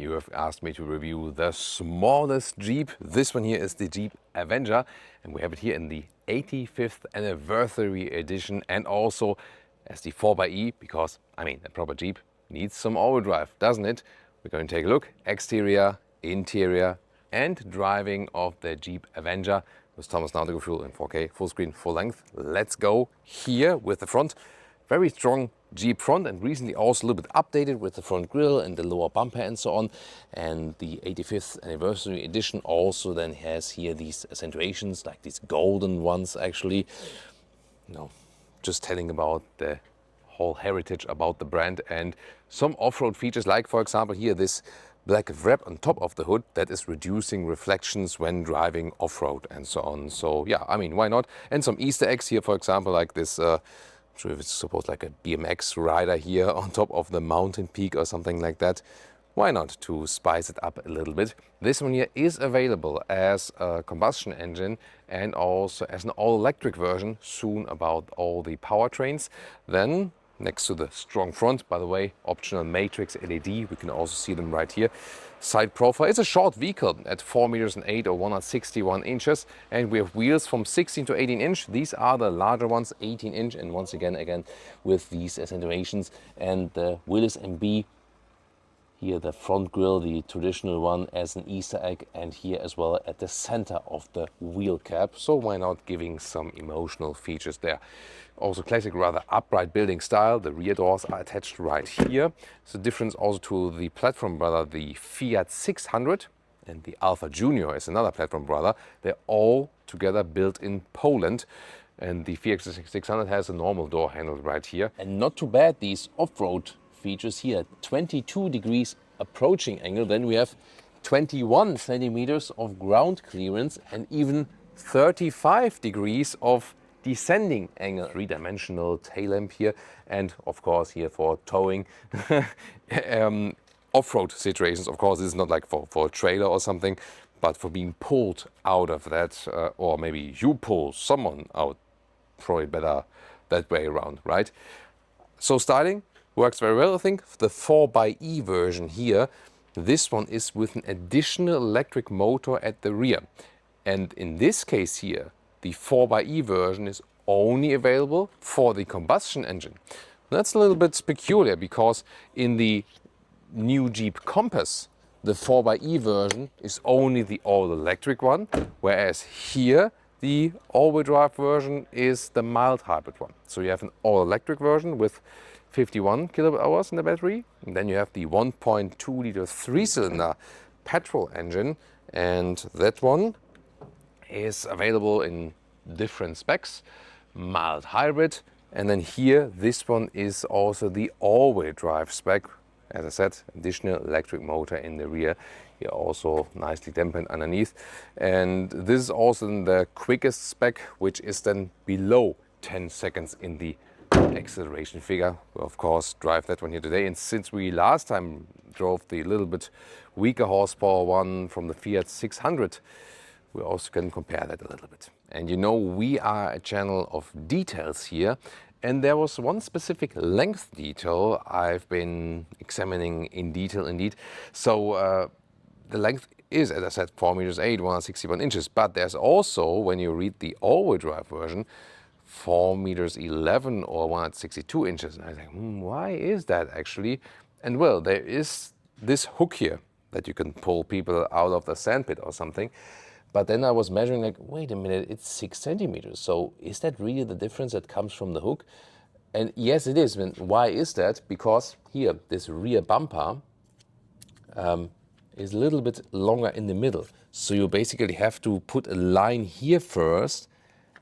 You have asked me to review the smallest Jeep. This one here is the Jeep Avenger, and we have it here in the 85th anniversary edition, and also as the 4xe, because I mean a proper Jeep needs some all-wheel drive, doesn't it? We're going to take a look, exterior, interior and driving of the Jeep Avenger with Thomas nautical fuel in 4K, full screen, full length. Let's go here with the front. Very strong Jeep front, and recently also a little bit updated with the front grille and the lower bumper and so on. And the 85th anniversary edition also then has here these accentuations, like these golden ones actually. You know, just telling about the whole heritage about the brand, and some off-road features, like for example here this black wrap on top of the hood that is reducing reflections when driving off-road and so on. So yeah, I mean, why not? And some Easter eggs here, for example, like this I'm sure if it's supposed like a BMX rider here on top of the mountain peak or something like that. Why not, to spice it up a little bit? This one here is available as a combustion engine and also as an all-electric version soon about all the powertrains. Then next to the strong front, by the way, optional matrix LED, we can also see them right here. Side profile, it's a short vehicle at 4 meters and 8 or 161 inches, and we have wheels from 16 to 18 inch. These are the larger ones, 18 inch, and once again with these accentuations. And the Willis MB, here the front grille, the traditional one as an Easter egg, and here as well at the center of the wheel cap. So why not giving some emotional features there? Also classic, rather upright building style. The rear doors are attached right here. It's a difference also to the platform brother, the Fiat 600, and the Alfa Junior is another platform brother. They're all together built in Poland. And the Fiat 600 has a normal door handle right here. And not too bad, these off-road features here, 22 degrees approaching angle. Then we have 21 centimeters of ground clearance and even 35 degrees of descending angle. Three-dimensional tail lamp here, and of course here for towing off-road situations. Of course, this is not like for a trailer or something, but for being pulled out of that, or maybe you pull someone out, probably better that way around, right? So styling works very well. I think the 4xe version here, this one is with an additional electric motor at the rear. And in this case here, the 4xe version is only available for the combustion engine. That's a little bit peculiar, because in the new Jeep Compass, the 4xe version is only the all-electric one, whereas here the all-wheel drive version is the mild hybrid one. So you have an all-electric version with 51 kilowatt hours in the battery, and then you have the 1.2 liter 3-cylinder petrol engine, and that one is available in different specs, mild hybrid, and then here this one is also the all-wheel drive spec. As I said, additional electric motor in the rear, here also nicely dampened underneath, and this is also the quickest spec, which is then below 10 seconds in the acceleration figure. We'll of course drive that one here today, and since we last time drove the little bit weaker horsepower one from the Fiat 600, we also can compare that a little bit. And you know, we are a channel of details here, and there was one specific length detail I've been examining in detail indeed. So the length is, as I said, 4 meters 8, 161 inches, but there's also, when you read the all-wheel drive version, 4 meters 11 or 162 inches. And I was like, why is that actually? And well, there is this hook here that you can pull people out of the sandpit or something. But then I was measuring, like, wait a minute, it's 6 centimeters. So is that really the difference that comes from the hook? And yes, it is. And why is that? Because here, this rear bumper is a little bit longer in the middle. So you basically have to put a line here first,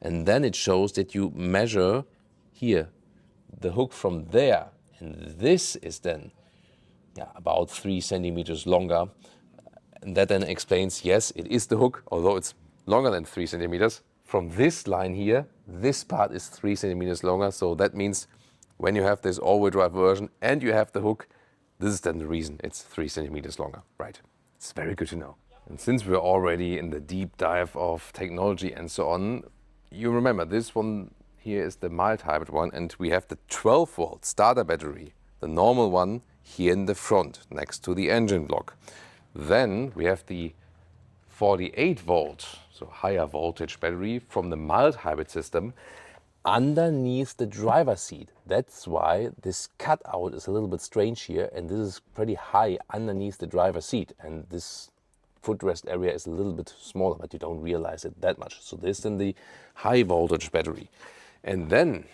and then it shows that you measure here the hook from there. And this is then about 3 centimeters longer. And that then explains, yes, it is the hook, although it's longer than 3 centimeters. From this line here, this part is 3 centimeters longer. So that means when you have this all-wheel drive version and you have the hook, this is then the reason it's 3 centimeters longer, right? It's very good to know. And since we're already in the deep dive of technology and so on, you remember this one here is the mild hybrid one, and we have the 12-volt starter battery. The normal one here in the front, next to the engine block. Then we have the 48 volt, so higher voltage battery from the mild hybrid system underneath the driver's seat. That's why this cutout is a little bit strange here, and this is pretty high underneath the driver's seat, and this footrest area is a little bit smaller, but you don't realize it that much. So this is in the high voltage battery. And then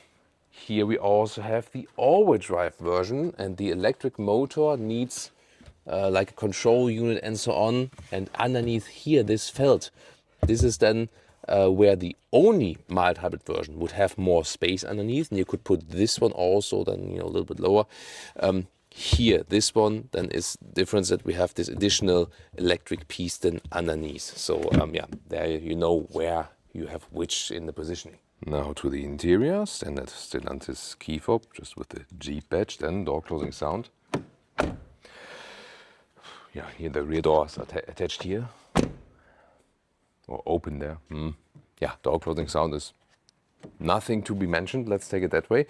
here we also have the all-wheel drive version, and the electric motor needs like a control unit and so on. And underneath here, this felt, this is then where the only mild hybrid version would have more space underneath, and you could put this one also then, you know, a little bit lower. Here, this one then is different, that we have this additional electric piece then underneath. So yeah, there you know where you have which in the positioning. Now to the interior, standard Stellantis key fob, just with the Jeep badge, then door closing sound. Yeah, here the rear doors are attached here, or open there. Yeah, door closing sound is nothing to be mentioned, let's take it that way.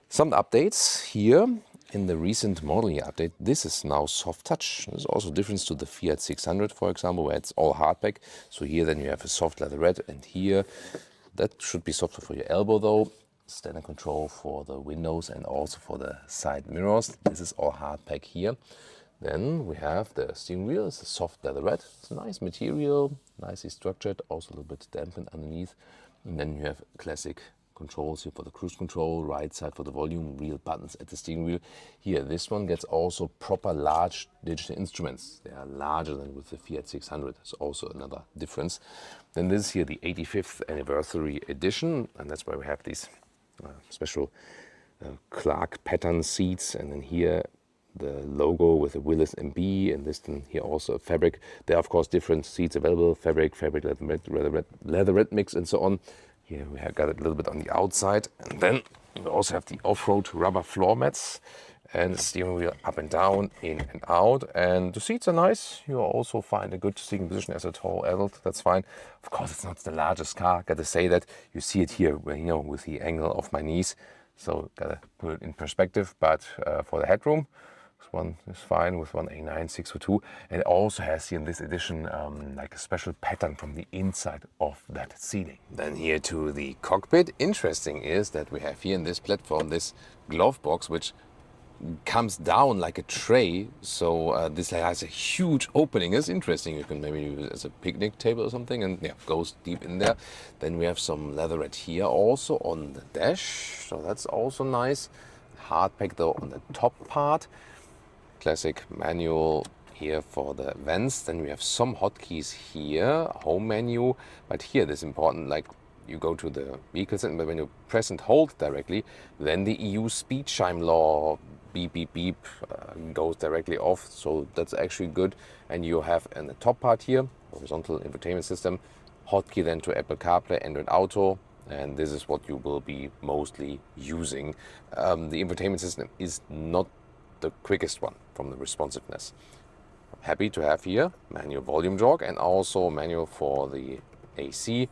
Some updates here in the recent model year update. This is now soft touch. There's also a difference to the Fiat 600, for example, where it's all hardback. So here then you have a soft leatherette, and here that should be softer for your elbow though. Standard control for the windows and also for the side mirrors. This is all hardback here. Then we have the steering wheel. It's a soft leatherette. It's a nice material, nicely structured, also a little bit dampened underneath. And then you have classic controls here for the cruise control, right side for the volume, real buttons at the steering wheel. Here, this one gets also proper large digital instruments. They are larger than with the Fiat 600. That's also another difference. Then this is here the 85th anniversary edition, and that's why we have these special Clark pattern seats, and then here the logo with the Willis MB, and this then here also a fabric. There are of course different seats available, fabric, leatherette mix and so on. Here we have got it a little bit on the outside, and then we also have the off-road rubber floor mats and steering wheel up and down, in and out. And the seats are nice. You also find a good seating position as a tall adult. That's fine. Of course, it's not the largest car. Gotta say that. You see it here, you know, with the angle of my knees. So gotta put it in perspective. But for the headroom, this one is fine with 1A9 602. And it also has here in this edition like a special pattern from the inside of that seating. Then here to the cockpit. Interesting is that we have here in this platform this glove box, which comes down like a tray, so this has a huge opening. It's interesting. You can maybe use it as a picnic table or something, and yeah, goes deep in there. Then we have some leatherette here also on the dash, so that's also nice. Hardback though on the top part. Classic manual here for the vents. Then we have some hotkeys here, home menu, but here this is important, like you go to the vehicle setting, but when you press and hold directly, then the EU speed chime law beep beep beep goes directly off, so that's actually good. And you have in the top part here horizontal infotainment system, hotkey then to Apple CarPlay, Android Auto, and this is what you will be mostly using. The infotainment system is not the quickest one from the responsiveness. I'm happy to have here manual volume jog and also manual for the AC.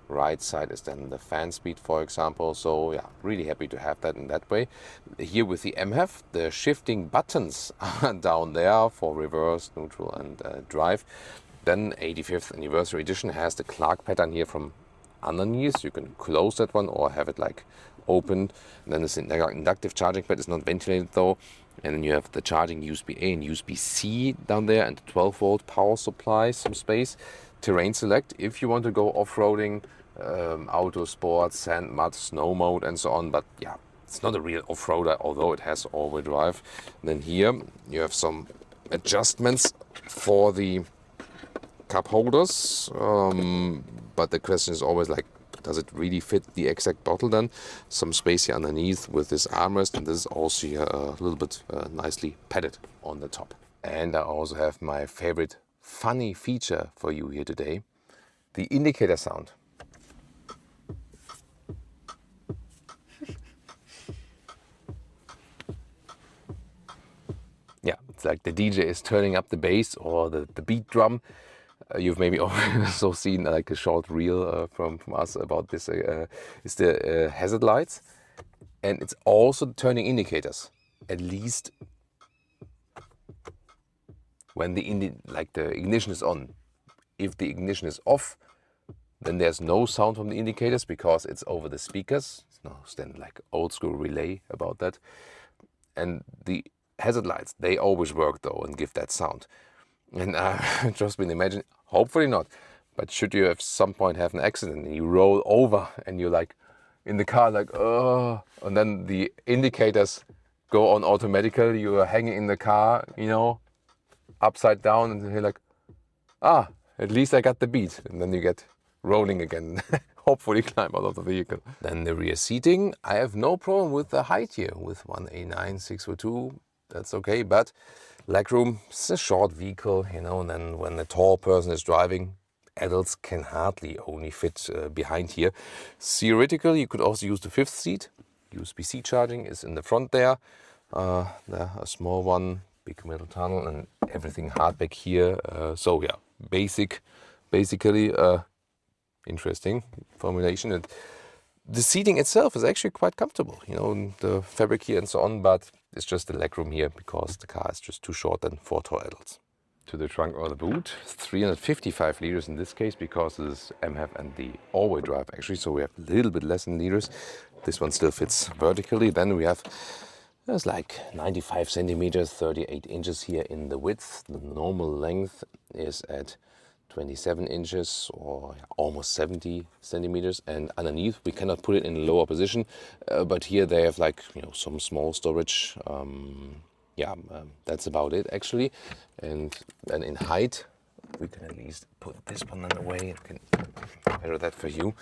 Right side is then the fan speed, for example. So yeah, really happy to have that in that way. Here with the MHEV, the shifting buttons are down there for reverse, neutral and drive. Then 85th anniversary edition has the Clark pattern here from underneath. You can close that one or have it like open. And then this inductive charging pad is not ventilated though. And then you have the charging USB-A and USB-C down there, and the 12 volt power supply, some space. Terrain select if you want to go off-roading, auto sport, sand, mud, snow mode and so on. But yeah, it's not a real off-roader, although it has all-wheel drive. And then here you have some adjustments for the cup holders, but the question is always like, does it really fit the exact bottle then? Some space here underneath with this armrest, and this is also here a little bit nicely padded on the top. And I also have my favorite funny feature for you here today, the indicator sound. Yeah, it's like the DJ is turning up the bass or the beat drum. You've maybe also seen like a short reel from us about this. It's the hazard lights, and it's also turning indicators. At least when the ignition is on. If the ignition is off, then there's no sound from the indicators because it's over the speakers. It's no stand like old school relay about that. And the hazard lights, they always work though and give that sound. And just been imagine, hopefully not, but should you at some point have an accident and you roll over and you're like in the car like, oh, and then the indicators go on automatically, you are hanging in the car, you know, upside down, and you're like, ah, at least I got the beat. And then you get rolling again, hopefully climb out of the vehicle. Then the rear seating, I have no problem with the height here, with 189, 602, that's okay, but legroom, it's a short vehicle, you know, and then when a tall person is driving, adults can hardly only fit behind here. Theoretically, you could also use the fifth seat. USB-C charging is in the front there. A small one, big metal tunnel, and everything hardback here. So yeah, basically interesting formulation. And the seating itself is actually quite comfortable, you know, the fabric here and so on, but it's just the legroom here because the car is just too short than for tall adults. To the trunk or the boot, 355 liters in this case because this is MHEV and the all-wheel drive actually, so we have a little bit less in liters. This one still fits vertically. Then we have, there's like 95 centimeters, 38 inches here in the width. The normal length is at 27 inches or almost 70 centimeters, and underneath we cannot put it in a lower position, but here they have like, you know, some small storage. That's about it actually. And then in height, we can at least put this one on the way. I can measure that for you.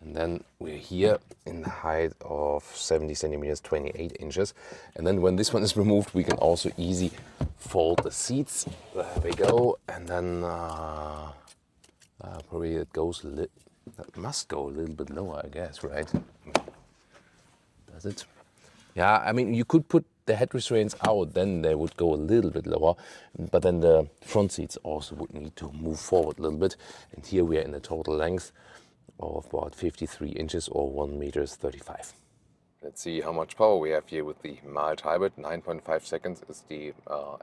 And then we're here in the height of 70 centimeters, 28 inches. And then when this one is removed, we can also easy fold the seats. There we go. And then probably it goes that must go a little bit lower, I guess, right? Does it? Yeah, I mean, you could put the head restraints out, then they would go a little bit lower, but then the front seats also would need to move forward a little bit. And here we are in the total length of about 53 inches or 1 meters 35. Let's see how much power we have here with the mild hybrid. 9.5 seconds is the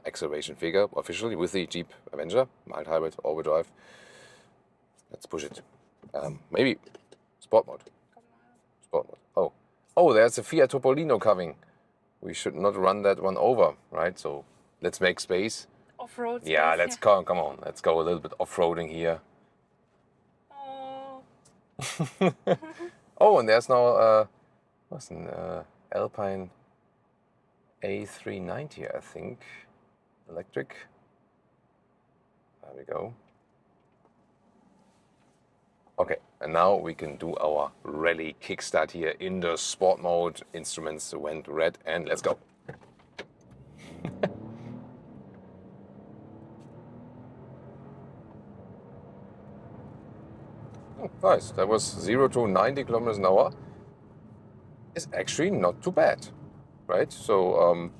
acceleration figure officially with the Jeep Avenger, mild hybrid, all-wheel drive. Let's push it. Maybe sport mode. Sport mode. Oh, there's a Fiat Topolino coming. We should not run that one over, right? So let's make space. Off-road space. Yeah, let's come on. Let's go a little bit off-roading here. Oh. Oh, and there's now what's an Alpine A390, I think, electric. There we go. Okay, and now we can do our rally kickstart here in the sport mode. Instruments went red, and let's go. Oh, nice, that was 0 to 90 kilometers an hour. It's actually not too bad, right? So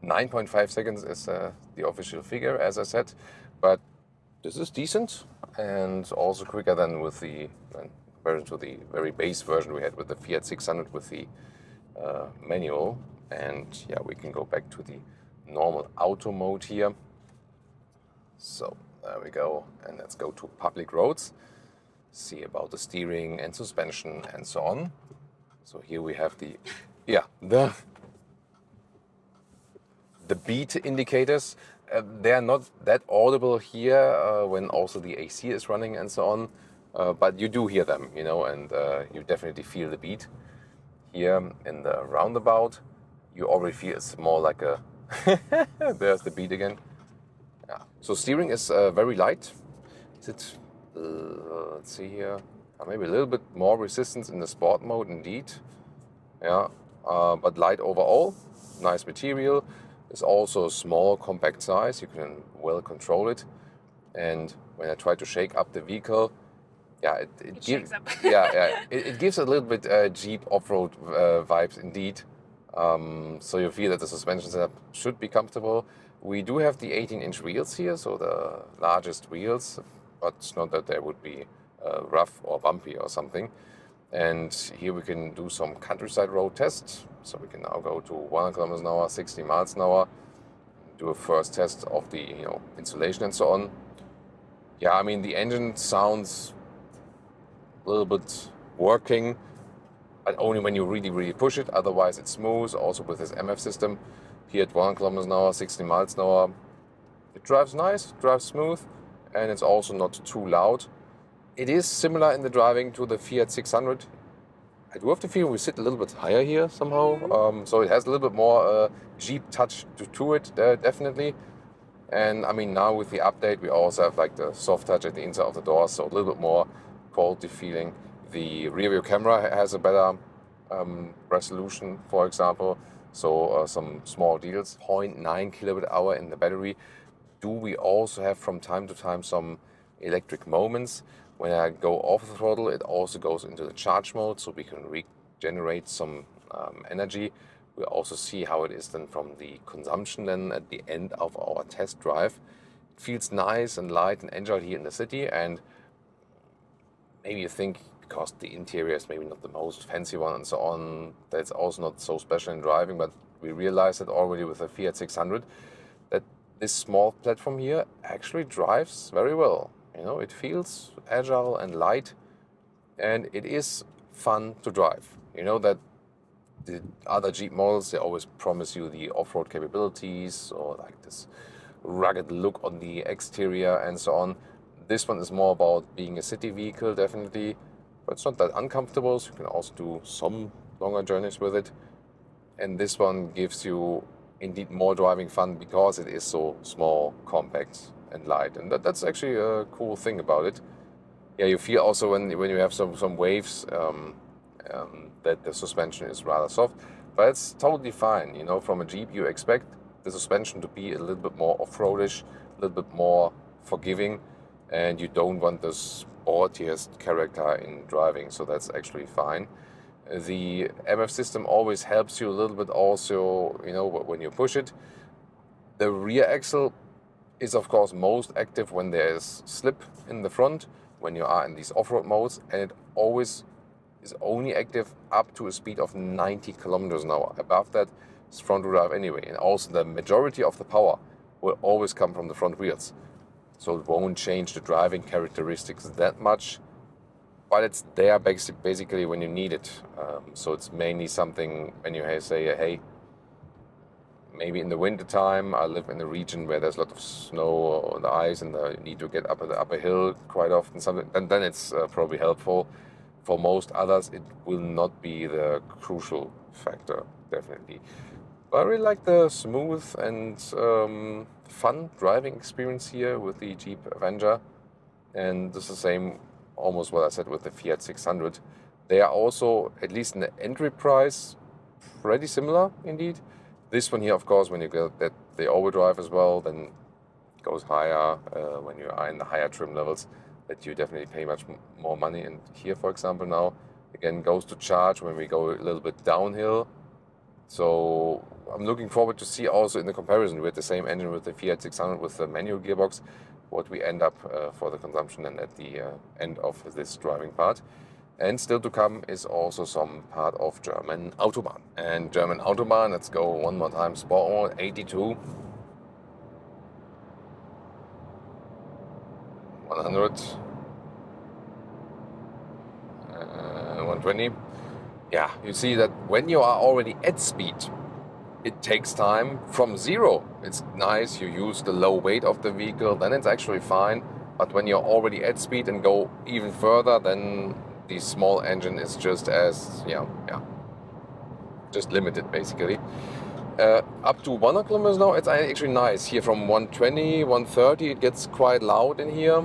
9.5 seconds is the official figure, as I said, but this is decent and also quicker than with the compared to the very base version we had with the Fiat 600 with the manual. And yeah, we can go back to the normal auto mode here. So there we go, and let's go to public roads. See about the steering and suspension and so on. So here we have the beat indicators. They are not that audible here when also the AC is running and so on, but you do hear them, you know, and you definitely feel the beat. Here in the roundabout, you already feel it's more like a there's the beat again. Yeah. So steering is very light. Is it? Let's see here. Maybe a little bit more resistance in the sport mode, indeed. Yeah, but light overall. Nice material. It's also a small, compact size. You can well control it. And when I try to shake up the vehicle, yeah, it gives it gives a little bit Jeep off-road vibes, indeed. So you feel that the suspension setup should be comfortable. We do have the 18-inch wheels here, so the largest wheels, but it's not that they would be rough or bumpy or something. And here we can do some countryside road tests. So we can now go to 100 kilometers an hour, 60 miles an hour. do a first test of the insulation and so on. Yeah, I mean the engine sounds a little bit working, but only when you really push it. Otherwise it's smooth. Also with this MHEV system here at 100 kilometers an hour, 60 miles an hour, it drives nice, drives smooth, and it's also not too loud. It is similar in the driving to the Fiat 600. I do have the feeling we sit a little bit higher here somehow, so it has a little bit more Jeep touch to it, definitely. And I mean, now with the update, we also have like the soft touch at the inside of the door, so a little bit more quality feeling. The rear view camera has a better resolution, for example. So some small deals. 0.9 kilowatt hour in the battery. Do we also have from time to time some electric moments? When I go off the throttle, it also goes into the charge mode, so we can regenerate some energy. We'll also see how it is then from the consumption then at the end of our test drive. It feels nice and light and agile here in the city, and maybe you think because the interior is maybe not the most fancy one and so on, that's also not so special in driving, but we realized it already with the Fiat 600 that this small platform here actually drives very well. It feels agile and light, and it is fun to drive. That the other Jeep models, they always promise you the off-road capabilities or like this rugged look on the exterior and so on. This one is more about being a city vehicle, definitely, but it's not that uncomfortable, so you can also do some longer journeys with it. And this one gives you indeed more driving fun because it is so small, compact and light, and that's actually a cool thing about it. Yeah, you feel also when you have some waves that the suspension is rather soft, but it's totally fine. From a Jeep you expect the suspension to be a little bit more off-roadish, a little bit more forgiving, and you don't want this sportiest character in driving, so that's actually fine. The MHEV system always helps you a little bit also, when you push it. The rear axle is of course most active when there is slip in the front, when you are in these off-road modes, and it always is only active up to a speed of 90 kilometers an hour. Above that, it's front wheel drive anyway, and also the majority of the power will always come from the front wheels. So it won't change the driving characteristics that much, but it's there basically when you need it. So it's mainly something when you say, hey, maybe in the winter time, I live in a region where there's a lot of snow or the ice, and you need to get up a hill quite often. Then it's probably helpful. For most others, it will not be the crucial factor, definitely. But I really like the smooth and fun driving experience here with the Jeep Avenger. And this is the same, almost what I said with the Fiat 600. They are also, at least in the entry price, pretty similar indeed. This one here, of course, when you get that the all-wheel drive as well, then it goes higher when you are in the higher trim levels, that you definitely pay much more money. And here, for example, now, again, goes to charge when we go a little bit downhill. So I'm looking forward to see also in the comparison with the same engine with the Fiat 600 with the manual gearbox, what we end up for the consumption and at the end of this driving part. And still to come is also some part of German Autobahn. And German Autobahn, let's go one more time, sport mode, 82. 100. 120. Yeah, you see that when you are already at speed, it takes time from zero. It's nice, you use the low weight of the vehicle, then it's actually fine. But when you're already at speed and go even further, then the small engine is just as, just limited basically. Up to 100 kilometers now, it's actually nice. Here from 120, 130, it gets quite loud in here.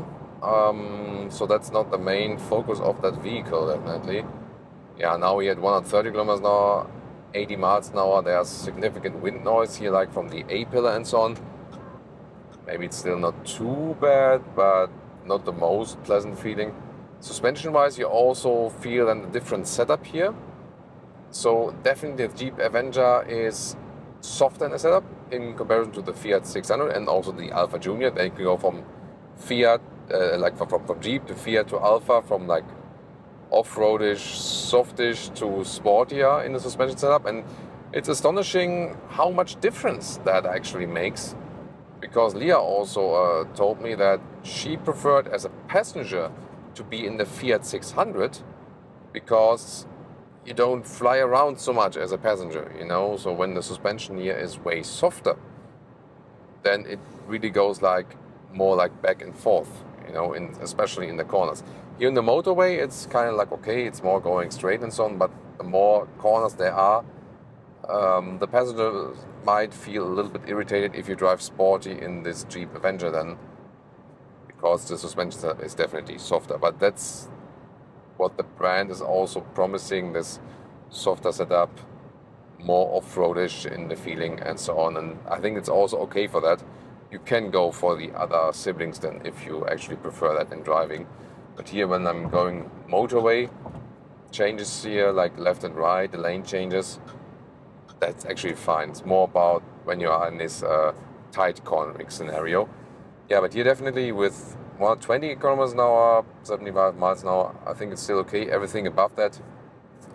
So that's not the main focus of that vehicle, definitely. Yeah, now we had 130 kilometers an hour, 80 miles an hour. There's significant wind noise here, like from the A-pillar and so on. Maybe it's still not too bad, but not the most pleasant feeling. Suspension-wise, you also feel a different setup here. So definitely the Jeep Avenger is softer in the setup in comparison to the Fiat 600 and also the Alfa Junior. They can go from Fiat, from Jeep to Fiat to Alfa, from like off-roadish, softish to sportier in the suspension setup. And It's astonishing how much difference that actually makes, because Leah also told me that she preferred as a passenger to be in the Fiat 600 because you don't fly around so much as a passenger, you know. So when the suspension here is way softer, then it really goes like more like back and forth, you know, especially in the corners. Here in the motorway, it's kind of like, okay, it's more going straight and so on, but the more corners there are, the passenger might feel a little bit irritated if you drive sporty in this Jeep Avenger then, because the suspension is definitely softer. But that's what the brand is also promising, this softer setup, more off-roadish in the feeling and so on. And I think it's also okay for that. You can go for the other siblings then if you actually prefer that in driving. But here when I'm going motorway, changes here like left and right, the lane changes, that's actually fine. It's more about when you are in this tight cornering scenario. Yeah, but here definitely with 20 kilometers an hour, 75 miles an hour, I think it's still okay. Everything above that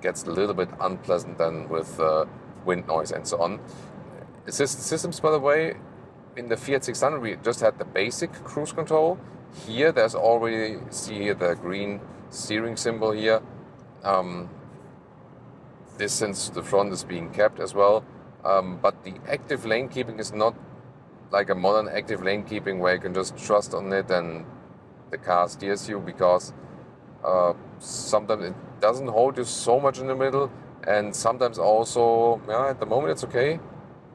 gets a little bit unpleasant then with wind noise and so on. Systems, by the way, in the Fiat 600 we just had the basic cruise control. Here there's already, see here the green steering symbol here. Distance to the front is being kept as well. But the active lane keeping is not like a modern active lane keeping where you can just trust on it and the car steers you, because sometimes it doesn't hold you so much in the middle, and sometimes also, yeah, at the moment it's okay.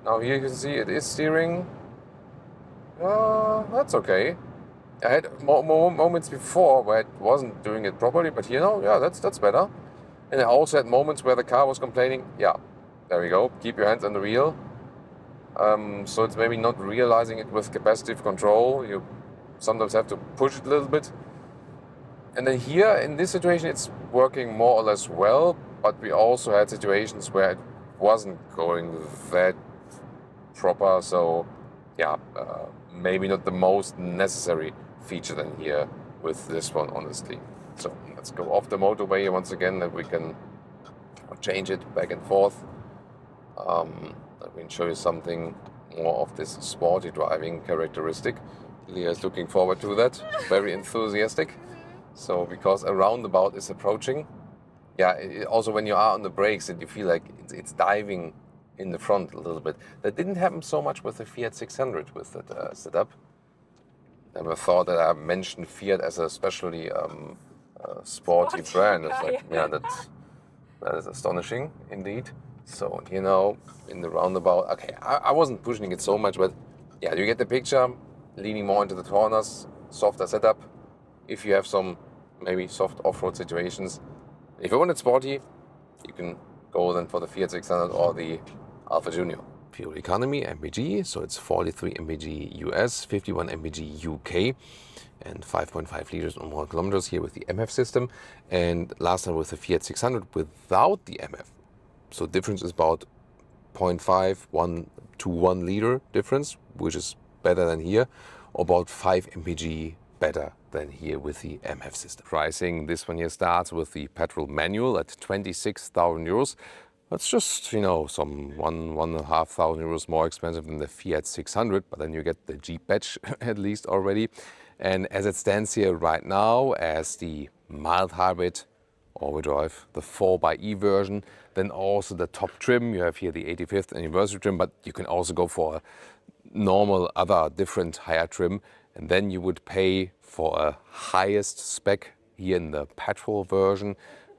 Now here you can see it is steering. That's okay. I had moments before where it wasn't doing it properly, but here now, yeah, that's better. And I also had moments where the car was complaining. Yeah, there we go. Keep your hands on the wheel. So it's maybe not realizing it with capacitive control. You sometimes have to push it a little bit. And then here in this situation, it's working more or less well. But we also had situations where it wasn't going that proper. So yeah, maybe not the most necessary feature then here with this one, honestly. So let's go off the motorway once again, that we can change it back and forth. Let me show you something more of this sporty driving characteristic. Leah is looking forward to that, very enthusiastic. So because a roundabout is approaching, yeah, also when you are on the brakes and you feel like it's diving in the front a little bit. That didn't happen so much with the Fiat 600 with that setup. Never thought that I mentioned Fiat as a especially sporty brand. It's like, yeah, that is astonishing indeed. So, you know, in the roundabout, okay, I wasn't pushing it so much, but yeah, you get the picture, leaning more into the corners, softer setup. If you have some maybe soft off-road situations, if you want it sporty, you can go then for the Fiat 600 or the Alfa Junior. Fuel economy, MPG, so it's 43 MPG US, 51 MPG UK, and 5.5 liters or more kilometers here with the MHEV system. And last time with the Fiat 600 without the MHEV. So difference is about 0.5 to 1 liter difference, which is better than here, or about 5 mpg better than here with the MHEV system. Pricing, this one here starts with the petrol manual at 26,000 euros. That's just, you know, some 1,500 euros more expensive than the Fiat 600, but then you get the Jeep badge at least already. And as it stands here right now, as the mild hybrid all-wheel drive, the 4xe version, then also the top trim. You have here the 85th anniversary trim, but you can also go for a normal other different higher trim, and then you would pay for a highest spec here in the petrol version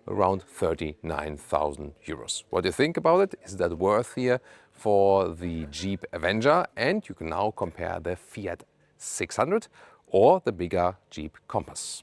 around 39,000 euros. What do you think about it? Is that worth here for the Jeep Avenger? And you can now compare the Fiat 600 or the bigger Jeep Compass.